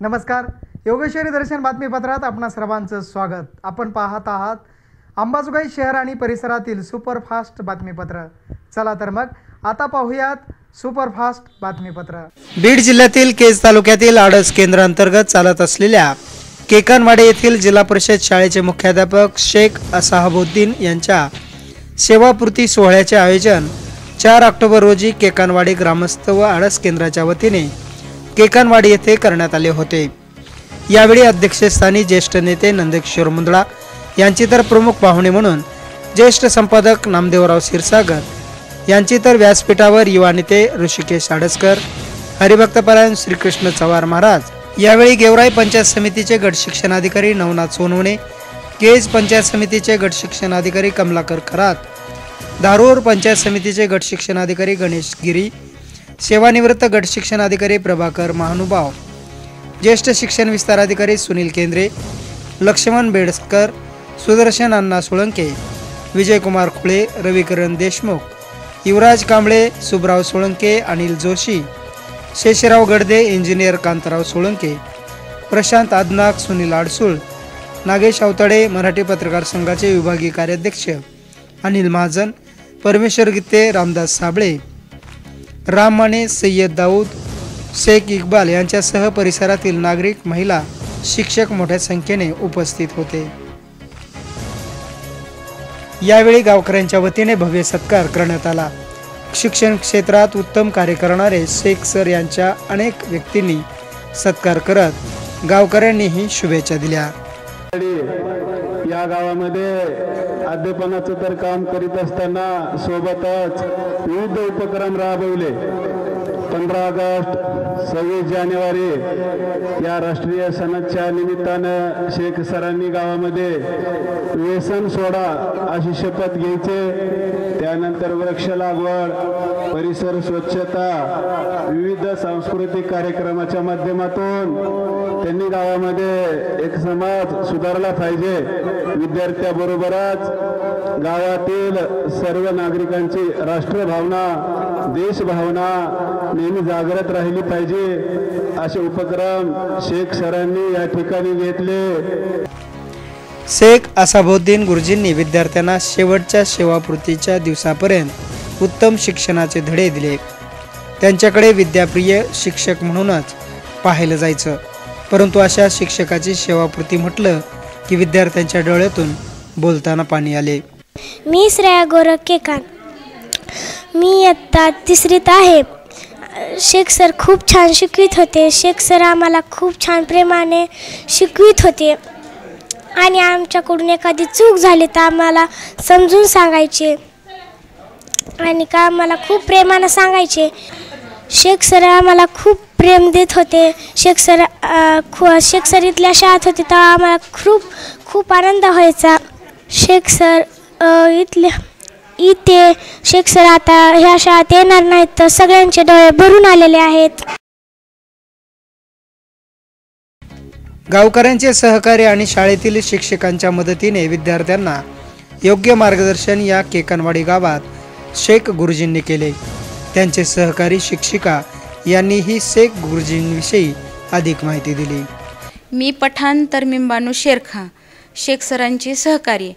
नमस्कार. योगेश्वरी दर्शन बातमीपत्रात आपणा सर्वांचं स्वागत. आपण पाहत आहात अंबाजोगाई शहर आणि परिसरातील सुपरफास्ट बातमीपत्र. चला तर मग आता पाहूयात सुपरफास्ट बातमीपत्र. बीड जिल्ह्यातील केज तालुक्यातील आडस केंद्रांतर्गत चालत असलेल्या केकानवाडी येथील जिल्हा परिषद शाळेचे मुख्याध्यापक शेख असाहबुद्दीन यांच्या सेवापूर्ती सोहळ्याचे आयोजन 4 ऑक्टोबर रोजी केकानवाडी ग्रामस्थ व आडस केंद्राच्या वतीने केकानवाडी येथे करण्यात आले होते. यावेळी अध्यक्षस्थानी ज्येष्ठ नेते नंदकिशोर मुंदडा यांची तर प्रमुख पाहुणे म्हणून ज्येष्ठ संपादक नामदेवराव क्षीरसागर यांची तर व्यासपीठावर युवा नेते ऋषिकेश आडसकर, हरिभक्तपरायण श्रीकृष्ण चव्हाण महाराज. यावेळी गेवराई पंचायत समितीचे गट शिक्षणाधिकारी नवनाथ सोनवणे, केज पंचायत समितीचे गट शिक्षणाधिकारी कमलाकर खरात, धारूर पंचायत समितीचे गट शिक्षणाधिकारी गणेश गिरी, सेवानिवृत्त गट शिक्षणाधिकारी प्रभाकर महानुभाव, ज्येष्ठ शिक्षण विस्तार अधिकारी सुनील केंद्रे, लक्ष्मण बेडकर, सुदर्शन अण्णा सोळंके, विजयकुमार खुळे, रविकरण देशमुख, युवराज कांबळे, सुब्राव सोळंके, अनिल जोशी, शेषराव गडदे, इंजिनियर कांताराव सोळंके, प्रशांत आदनाक, सुनील आडसूळ, नागेश अवतडे, मराठी पत्रकार संघाचे विभागीय कार्याध्यक्ष अनिल महाजन, परमेश्वर गीते, रामदास साबळे, राम माने, सय्यद दाऊद, शेख इक्बाल यांच्यासह परिसरातील नागरिक, महिला, शिक्षक मोठ्या संख्येने उपस्थित होते. यावेळी गावकऱ्यांच्या वतीने भव्य सत्कार करण्यात आला. शिक्षण क्षेत्रात उत्तम कार्य करणारे शेख सर यांच्या अनेक व्यक्तींनी सत्कार करत गावकऱ्यांनीही शुभेच्छा दिल्या. या गावामध्ये अध्यापनाचं तर काम करीत असताना सोबतच विविध उपक्रम राबवले. 15 ऑगस्ट, 26 जानेवारी या राष्ट्रीय सणाच्या निमित्तानं शेख सरांनी गावामध्ये व्यसन सोडा अशी शपथ घ्यायचे. त्यानंतर वृक्ष लागवड, परिसर स्वच्छता, विविध सांस्कृतिक कार्यक्रमाच्या माध्यमातून त्यांनी गावामध्ये एक समाज सुधारला पाहिजे. विद्यार्थ्याबरोबरच गावातील सर्व नागरिकांची राष्ट्रभावना, देशभावना नेहमी जागृत राहिली पाहिजे असे उपक्रम शेख सरांनी या ठिकाणी घेतले. शेख असाबुद्दीन गुरुजींनी विद्यार्थ्यांना शेवटच्या सेवापूर्तीच्या दिवसापर्यंत उत्तम शिक्षणाचे धडे दिले. त्यांच्याकडे विद्याप्रिय शिक्षक म्हणूनच पाहिलं जायचं, परंतु अशा शिक्षकाची सेवापूर्ती म्हटलं की विद्यार्थ्यांच्या डोळ्यातून बोलताना पाणी आले. मी श्रेया गोरख केकान, मी इयत्ता 3रीत आहे. शेख सर खूप छान शिकवित होते. शेख सर आम्हाला खूप छान प्रेमाने शिकवित होते आणि आमच्याकडून एखादी चूक झाली तर आम्हाला समजून सांगायचे आणि का आम्हाला खूप प्रेमाने सांगायचे. शेख सर आम्हाला खूप प्रेम देत होते. शेख सर इथल्या शाळेत होते तेव्हा आम्हाला खूप आनंद व्हायचा. शेख सर इथे शेख सर आता ह्या शाळेत येणार नाहीत तर सगळ्यांचे डोळे भरून आलेले आहेत. गावकऱ्यांचे सहकार्य आणि शाळेतील शिक्षकांच्या मदतीने विद्यार्थ्यांना योग्य मार्गदर्शन या केकानवाडी गावात शेख गुरुजींनी केले. त्यांचे सहकारी शिक्षिका यांनीही शेख गुरुजींविषयी अधिक माहिती दिली. मी पठाण तरमीम बानू शेरखा, शेख सरांचे सहकारी.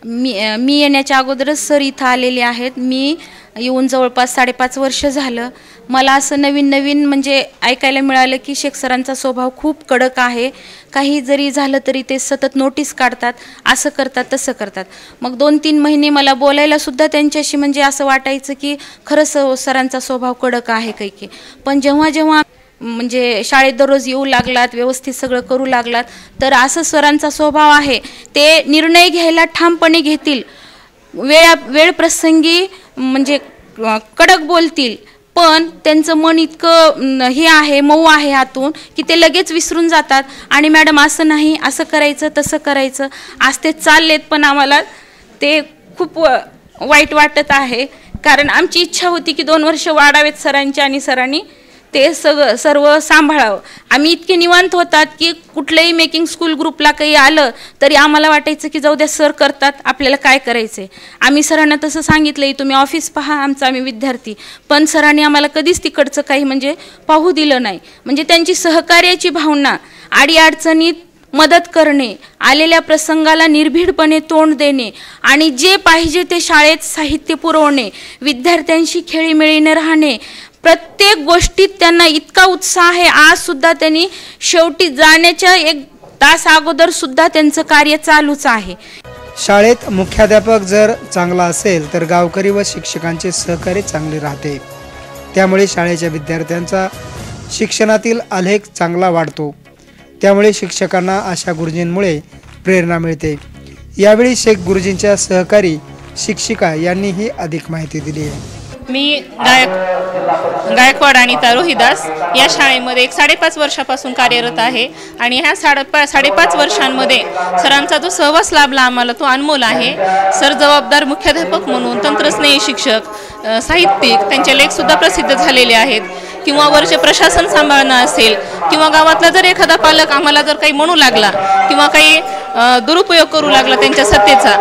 मी येण्याच्या अगोदरच सर इथं आलेले आहेत. मी येऊन जवळपास 5.5 वर्ष झालं. मला असं नवीन म्हणजे ऐकायला मिळालं की शेख सरांचा स्वभाव खूप कडक आहे. काही जरी झालं तरी ते सतत नोटीस काढतात, असं करतात तसं करतात. मग 2-3 महिने मला बोलायला सुद्धा त्यांच्याशी म्हणजे असं वाटायचं की खरंच सरांचा स्वभाव कडक आहे काही. पण जेव्हा म्हणजे शाळेत दररोज येऊ लागलात, व्यवस्थित सगळं करू लागलात, तर असं सरांचा स्वभाव आहे. ते निर्णय घ्यायला ठामपणे घेतील, वेळ प्रसंगी म्हणजे कडक बोलतील, पण त्यांचं मन इतकं हे आहे, मऊ आहे आतून की ते लगेच विसरून जातात. आणि मॅडम असं नाही, असं करायचं तसं करायचं, आज ते चाललेत. पण आम्हाला ते खूप वाईट वाटत आहे, कारण आमची इच्छा होती की 2 वर्ष वाढावेत सरांची आणि सरांनी ते सर्व सांभाळावं. आम्ही इतके निवांत होतात की कुठल्याही मेकिंग स्कूल ग्रुपला काही आलं तरी आम्हाला वाटायचं की जाऊ द्या, सर करतात, आपल्याला काय करायचं आहे. आम्ही सरांना तसं सांगितलं, तुम्ही ऑफिस पहा, आमचं आम्ही विद्यार्थी. पण सरांनी आम्हाला कधीच तिकडचं काही म्हणजे पाहू दिलं नाही. म्हणजे त्यांची सहकार्याची भावना, अडीअडचणीत मदत करणे, आलेल्या प्रसंगाला निर्भीडपणे तोंड देणे आणि जे पाहिजे ते शाळेत साहित्य पुरवणे, विद्यार्थ्यांशी खेळीमेळीने राहणे, प्रत्येक गोष्टीत त्यांना इतका उत्साह आहे. आज सुद्धा त्यांनी शेवटी जाण्याच्या 1 तास अगोदर सुद्धा त्यांचं कार्य चालूच आहे. शाळेत मुख्याध्यापक जर चांगला असेल तर गावकरी व शिक्षकांचे सहकार्य चांगले राहते. त्यामुळे शाळेच्या विद्यार्थ्यांचा शिक्षणातील आलेख चांगला वाढतो. त्यामुळे शिक्षकांना अशा गुरुजींमुळे प्रेरणा मिळते. यावेळी शेख गुरुजींच्या सहकारी शिक्षिका यांनीही अधिक माहिती दिली आहे. मी गायकवाड आणि रोहिदास या शाळेमध्ये 5.5 वर्षापासून कार्यरत आहे आणि ह्या 5.5 वर्षांमध्ये सरांचा जो सहवास लाभला आम्हाला तो अनमोल आहे. सर जबाबदार मुख्याध्यापक म्हणून, तंत्रस्नेही शिक्षक, साहित्यिक, त्यांचे लेखसुद्धा प्रसिद्ध झालेले आहेत. किंवा वर्ष प्रशासन सांभाळणं असेल किंवा गावातला जर एखादा पालक आम्हाला जर काही म्हणू लागला किंवा काही दुरुपयोग करू लागला त्यांच्या सत्तेचा,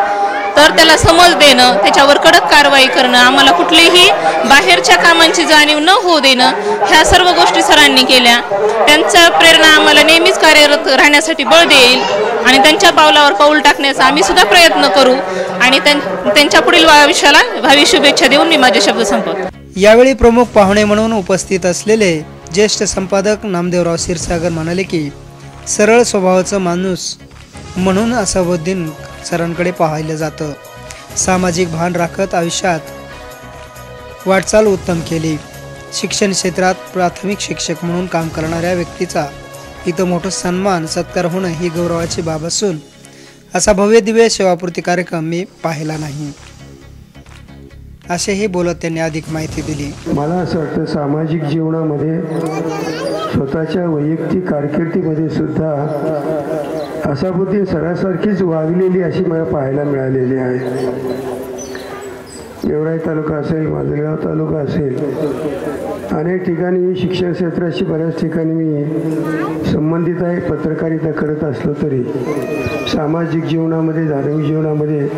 तर त्याला समज देणं, त्याच्यावर कडक कारवाई करणं, आम्हाला कुठलीही बाहेरच्या कामांची जाणीव न होऊ देणं, ह्या सर्व गोष्टी सरांनी केल्या. त्यांच्या प्रेरणा आम्हाला नेहमीच कार्यरत राहण्यासाठी बळ देईल आणि त्यांच्या पावलावर पाऊल टाकण्याचा आम्ही सुद्धा प्रयत्न करू आणि त्यांच्या पुढील आयुष्याला भावी शुभेच्छा देऊन मी माझे शब्द संपवतो. यावेळी प्रमुख पाहुणे म्हणून उपस्थित असलेले ज्येष्ठ संपादक नामदेवराव क्षीरसागर म्हणाले की सरळ स्वभावाचा माणूस म्हणून असावुद्दीन सरांकडे पाहिलं जातं. सामाजिक भान राखत आयुष्यात वाटचाल उत्तम केली. शिक्षण क्षेत्रात प्राथमिक शिक्षक म्हणून काम करणाऱ्या व्यक्तीचा इथं मोठा सन्मान सत्कार होणं ही गौरवाची बाब असून असा भव्य दिव्य सेवापूर्ती कार्यक्रम मी पाहिला नाही, असेही बोलत त्यांनी अधिक माहिती दिली. मला असं वाटतं सामाजिक जीवनामध्ये स्वतःच्या वैयक्तिक कारकिर्दीमध्ये सुद्धा असावुद्दीन सरासारखीच वागलेली अशी मला पाहायला मिळालेली आहे. गेवराई तालुका असेल, माजलगाव तालुका असेल, अनेक ठिकाणी मी शिक्षण क्षेत्राशी बऱ्याच ठिकाणी मी संबंधित आहे. पत्रकारिता करत असलो तरी सामाजिक जीवनामध्ये, धार्मिक जीवनामध्ये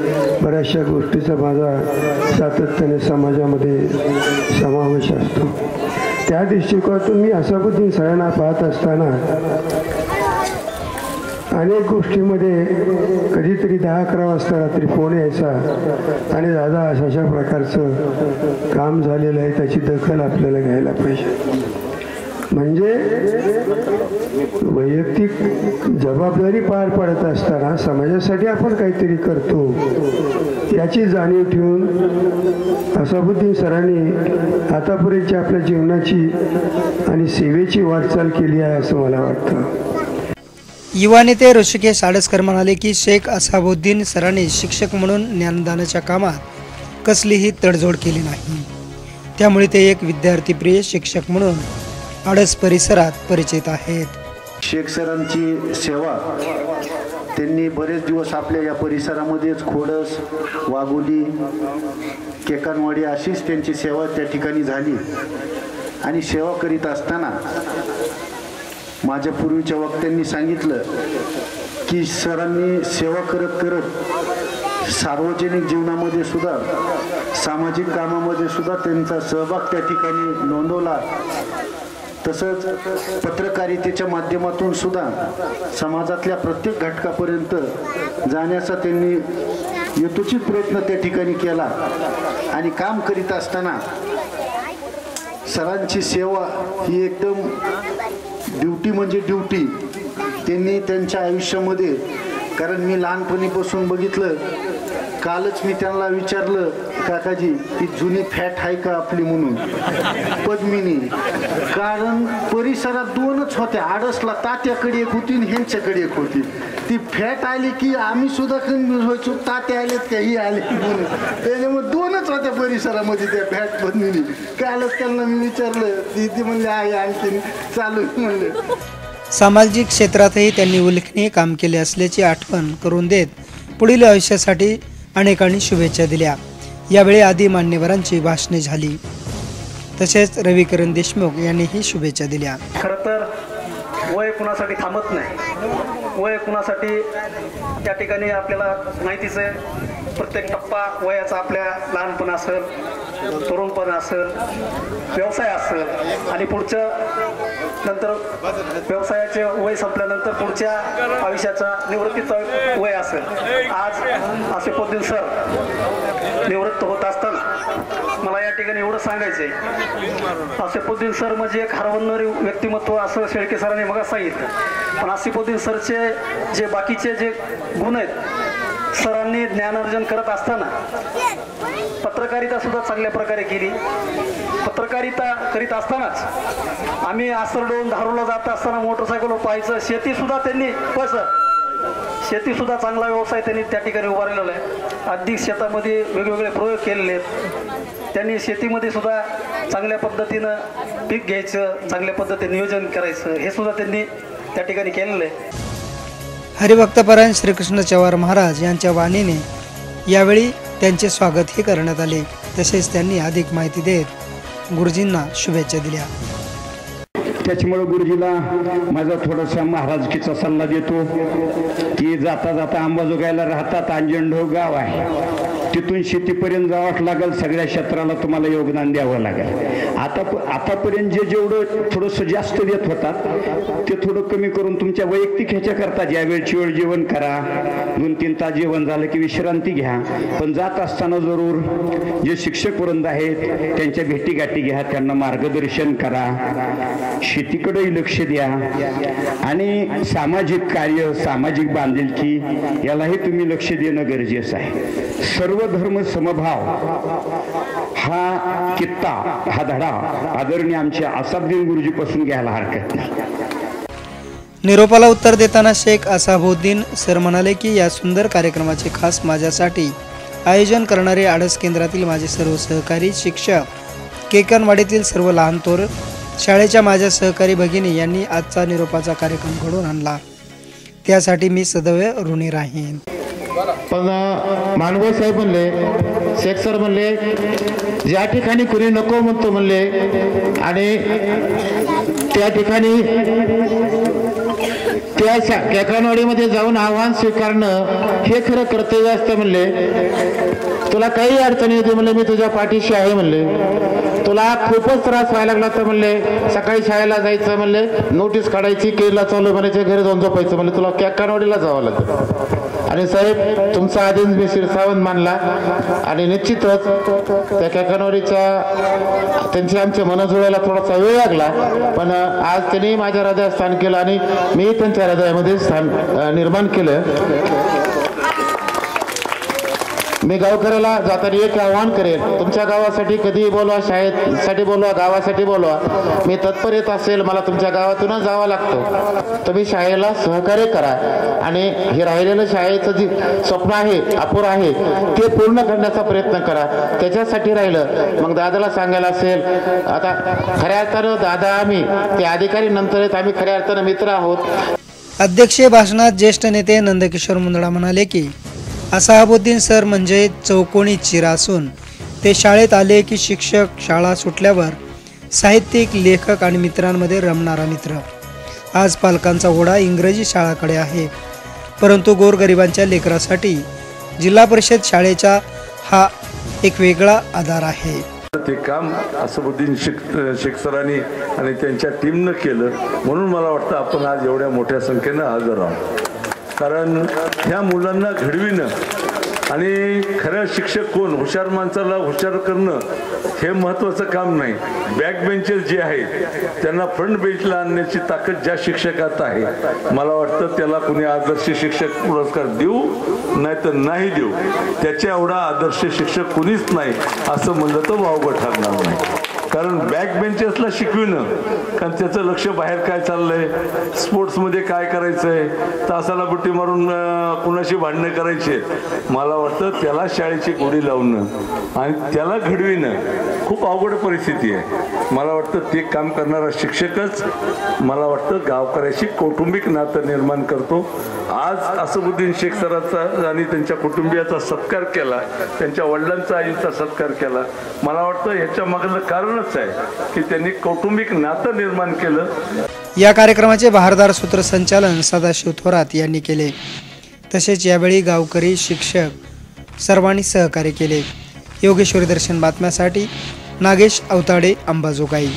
बऱ्याचशा गोष्टीचा माझा सातत्याने समाजामध्ये समावेश असतो. त्या दृष्टिकोनातून मी असावुद्दीन सरांना पाहत असताना अनेक गोष्टीमध्ये कधीतरी 10-11 वाजता रात्री फोन यायचा आणि दादा अशा प्रकारचं काम झालेलं आहे, त्याची दखल आपल्याला घ्यायला पाहिजे. म्हणजे वैयक्तिक जबाबदारी पार पडत असताना समाजासाठी आपण काहीतरी करतो याची जाणीव ठेवून असावुद्दीन सरांनी आतापर्यंतची आपल्या जीवनाची आणि सेवेची वाटचाल केली आहे असं मला वाटतं. युवा नेते ऋषिकेश आडसकर म्हणाले की शेख असावुद्दीन सरांनी शिक्षक म्हणून ज्ञानदानाच्या कामात कसलीही तडजोड केली नाही. त्यामुळे ते एक विद्यार्थीप्रिय शिक्षक म्हणून आडस परिसरात परिचित आहेत. शेख सरांची सेवा त्यांनी बरेच दिवस आपल्या या परिसरामध्येच खोडस, वाघोली, केकानवाडी अशीच त्यांची सेवा त्या ठिकाणी झाली. आणि सेवा करीत असताना माझ्या पूर्वीच्या वक्त्यांनी सांगितलं की सरांनी सेवा करत करत सार्वजनिक जीवनामध्ये सुद्धा, सामाजिक कामामध्ये सुद्धा त्यांचा सहभाग त्या ठिकाणी नोंदवला. तसंच पत्रकारितेच्या माध्यमातून सुद्धा समाजातल्या प्रत्येक घटकापर्यंत जाण्याचा त्यांनी यथोचित प्रयत्न त्या ठिकाणी केला. आणि काम करीत असताना सरांची सेवा ही एकदम ड्युटी म्हणजे ड्युटी त्यांनी त्यांच्या आयुष्यामध्ये, कारण मी लहानपणीपासून बघितलं. कालच मी त्यांना विचारलं, काकाजी ती जुनी फॅट आहे का आपली म्हणून, पद्मिनी. कारण परिसरात 2च होत्या, आडसला तात्याकडे एक होती आणि ह्यांच्याकडे एक होती. ती फॅट आली की आम्ही सुद्धा व्हायचो, तात्या आलेत का ही आले म्हणून. त्याच्यामुळे 2च होत्या परिसरामध्ये त्या फॅट पद्मिनी. कालच त्यांना मी विचारलं, ती म्हणले आहे आणखीन चालू म्हणले. सामाजिक क्षेत्रातही त्यांनी उल्लेखनीय काम केले असल्याची आठवण करून देत पुढील आयुष्यासाठी अनेकांनी शुभेच्छा दिल्या. यावेळी आदी मान्यवरांची भाषणे झाली. तसेच रविकिरण देशमुख यांनीही शुभेच्छा दिल्या. खरं तर वय कुणासाठी थांबत नाही, वय कुणासाठी त्या ठिकाणी आपल्याला माहितीच आहे. प्रत्येक टप्पा वयाचा आपल्या लहानपण असेल, तरुणपण असेल, व्यवसाय असेल आणि पुढच्या नंतर व्यवसायाचे वय संपल्यानंतर पुढच्या आयुष्याचा निवृत्तीचा वय असेल. आज आसिफउद्दीन सर निवृत्त होत असताना मला या ठिकाणी एवढं सांगायचं आहे, आसिफउद्दीन सर म्हणजे एक हरवणारे व्यक्तिमत्व असं शेळके सरांनी मग सांगितलं. पण आसिफउद्दीन सरचे जे बाकीचे जे गुण आहेत, सरांनी ज्ञानार्जन करत असताना पत्रकारिता सुद्धा चांगल्या प्रकारे केली. पत्रकारिता करीत असतानाच आम्ही आसरडोन धारूरला जात असताना मोटरसायकलवर पाहायचं. शेतीसुद्धा त्यांनी शेतीसुद्धा चांगला व्यवसाय त्यांनी त्या ठिकाणी उभारलेला आहे. अगदी शेतामध्ये वेगवेगळे प्रयोग केलेले आहेत त्यांनी. शेतीमध्ये सुद्धा चांगल्या पद्धतीनं पीक घ्यायचं, चांगल्या पद्धतीने नियोजन करायचं, हे सुद्धा त्यांनी त्या ठिकाणी केलेलं आहे. हरिभक्तपरायण श्रीकृष्ण चव्हाण महाराज यांच्या वाणीने यावेळी त्यांचे स्वागतही करण्यात आले. तसेच त्यांनी अधिक माहिती देत गुरुजींना शुभेच्छा दिल्या. त्याच्यामुळे गुरुजीला माझा थोडासा महाराजकीचा सल्ला देतो की जाता जाता अंबाजोगाईला राहतात, अंजनढोळ गाव आहे, तिथून शेतीपर्यंत जावंच लागेल. सगळ्या क्षेत्राला तुम्हाला योगदान द्यावं लागेल. आतापर्यंत जेवढं थोडंसं जास्त देत होतात ते थोडं कमी करून तुमच्या वैयक्तिक ह्याच्याकरता ज्या वेळची वेळ जेवण करा, 2-3 तास जेवण झालं की विश्रांती घ्या. पण जात असताना जरूर जे शिक्षक वृंद आहेत त्यांच्या भेटीगाठी घ्या, त्यांना मार्गदर्शन करा, शेतीकडेही लक्ष द्या आणि सामाजिक कार्य, सामाजिक बांधिलकी यालाही तुम्ही लक्ष देणं गरजेचं आहे. सर्व धर्म समभाव हा कित्ता, हा धडा आदरणीय आमच्या असाबुद्दीन गुरुजीपासून घ्यायला हरकत नाही. निरोपाला उत्तर देताना शेख असाबुद्दीन सर म्हणाले की या सुंदर कार्यक्रमाचे खास माझ्यासाठी आयोजन करणारे आडस केंद्रातील माझे सर्व सहकारी, शिक्षक, केकनवाडीतील सर्व लहान थोर, शाळेच्या माझ्या सहकारी भगिनी यांनी आजचा निरोपाचा कार्यक्रम घडवून आणला. त्यासाठी मी सदैव ऋणी राहीन. पण मानवे साहेब म्हणले, शेख सर म्हणले, ज्या ठिकाणी कुणी नको म्हणतो म्हणले आणि त्या ठिकाणी त्या केकनवाडीमध्ये जाऊन आव्हान स्वीकारणं हे खरं कर्तव्य असतं म्हणले. तुला काही अडचणी येते म्हणले, मी तुझ्या पाठीशी आहे म्हणले. तुला खूपच त्रास व्हायला लागला तर म्हणले सकाळी शाळेला जायचं म्हणले, नोटीस काढायची, केरला चालू म्हणायचे, घरी जाऊन झोपायचं म्हणले, तुला केकनवाडीला जावं लागतं. आणि साहेब तुमचा आदेश मी शिरसावंत मानला आणि निश्चितच त्या केकनवाडीच्या त्यांची आमच्या मन जुळायला थोडासा वेळ लागला. पण आज त्यांनी माझ्या हृदयात स्थान केलं आणि मी त्यांच्या हृदयामध्ये स्थान निर्माण केलं. मी गावकऱ्याला जाताना एक आव्हान करेन, तुमच्या गावासाठी कधीही बोलवा, शाळेसाठी बोलवा, गावासाठी बोलवा, मी तत्पर येत असेल. मला तुमच्या गावातूनच जावं लागतं, तुम्ही शाळेला सहकार्य करा आणि हे राहिलेलं शाळेचं जे स्वप्न आहे, अपुरं आहे, ते पूर्ण करण्याचा प्रयत्न करा. त्याच्यासाठी राहिलं मग दादाला सांगायला असेल, आता खऱ्या अर्थानं दादा आम्ही ते अधिकारी नंतर आहेत, आम्ही खऱ्या अर्थानं मित्र आहोत. अध्यक्षीय भाषणात ज्येष्ठ नेते नंदकिशोर मुंदडा म्हणाले की असाबुद्दीन सर म्हणजे चौकोनी चिरा असून ते शाळेत आले की शिक्षक, शाळा सुटल्यावर साहित्यिक, लेखक आणि मित्रांमध्ये रमणारा मित्र. आज पालकांचा ओढा इंग्रजी शाळाकडे आहे, परंतु गोरगरिबांच्या लेकरासाठी जिल्हा परिषद शाळेचा हा एक वेगळा आधार आहे. ते काम असाबुद्दीन शेख सरांनी आणि त्यांच्या टीमनं केलं म्हणून मला वाटतं आपण आज एवढ्या मोठ्या संख्येनं हजर आहोत. कारण ह्या मुलांना घडविणं आणि खरं शिक्षक कोण, हुशार माणसाला हुशार करणं हे महत्त्वाचं काम नाही. बॅक बेंचेस जे आहेत त्यांना फ्रंट बेंचला आणण्याची ताकद ज्या शिक्षकात आहे, मला वाटतं त्याला कुणी आदर्श शिक्षक पुरस्कार देऊ नाही तर नाही देऊ, त्याच्या एवढा आदर्श शिक्षक कुणीच नाही असं म्हणलं तर वावगं ठरणार नाही. कारण बॅक बेंचेसला शिकविणं, कारण त्याचं लक्ष बाहेर काय चाललंय, स्पोर्ट्समध्ये काय करायचंय, तासाला बुट्टी मारून कुणाशी भांडणं करायचे, मला वाटतं त्याला शाळेची गोडी लावणं आणि त्याला घडविणं खूप अवघड परिस्थिती आहे. मला वाटतं ते काम करणारा शिक्षकच मला वाटतं गावकऱ्याशी कौटुंबिक नातं निर्माण करतो. आज असाबुद्दीन शेख सरांचा आणि त्यांच्या कुटुंबियाचा सत्कार केला, त्यांच्या वडिलांचा, आईचा सत्कार केला. मला वाटतं ह्याच्या मागलं कारणच एवढंच आहे की त्यांनी कौटुंबिक नातं निर्माण केलं। या कार्यक्रमाचे बहारदार सूत्रसंचालन सदाशिव थोरात यांनी केले। तसेच यावेळी गावकरी, शिक्षक सर्वांनी सहकार्य केले। योगेश्वरी दर्शन बातम्यासाठी नागेश अवताडे, अंबाजोगाई।